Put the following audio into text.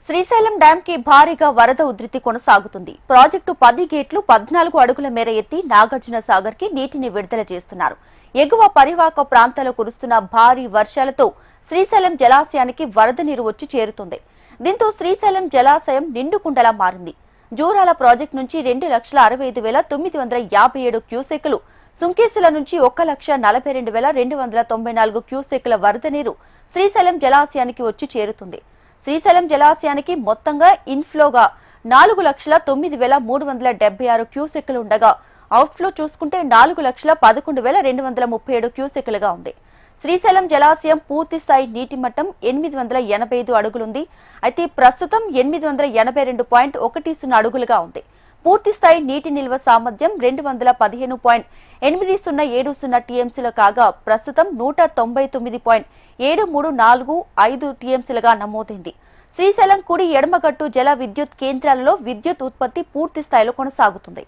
Srisailam dam కి భారీగా వరద ఉధృతి కొనసాగుతుంది. ప్రాజెక్టు 10 గేట్లు 14 అడుగుల మేర ఎత్తి నాగార్జున సాగర్ కి నీటిని విడుదల చేస్తున్నారు. ఎగువ పరివాహక ప్రాంతాల్లో కురుస్తున్న భారీ వర్షాలతో శ్రీశైలం జలాశయానికి వరద నీరు వచ్చి చేరుతుంది. దీంతో శ్రీశైలం జలాశయం నిండుకుండలా మారింది. జూరాల ప్రాజెక్టు నుంచి 2,65,957 క్యూసెక్కులు, సుంకేసుల నుంచి 1,42,294 క్యూసెక్కుల వరద నీరు శ్రీశైలం జలాశయానికి వచ్చి చేరుతుంది. శ్రీశైలం జలాశయానికి మొత్తంగా ఇన్ఫ్లోగా 4,09,376 క్యూసెక్కులు ఉండగా అవుట్ఫ్లో చూసుకుంటే 4,11,237 క్యూసెక్కులుగా ఉంది. శ్రీశైలం జలాశయం పూర్తి స్థాయి నీటి మట్టం 885 అడుగులుంది. అయితే ప్రస్తుతం 882.10 అడుగులుగా ఉంది. పూర్తి స్థాయి నీటి నిల్వ సామర్థ్యం 215.8070 టీఎంసీలు కాగా ప్రస్తుతం 199.7345 టీఎంసీలుగా నమోదైంది. శ్రీశైలం కుడి ఎడమగట్టు జల విద్యుత్ కేంద్రాలలో విద్యుత్ ఉత్పత్తి పూర్తి స్థాయిలో కొనసాగుతుంది.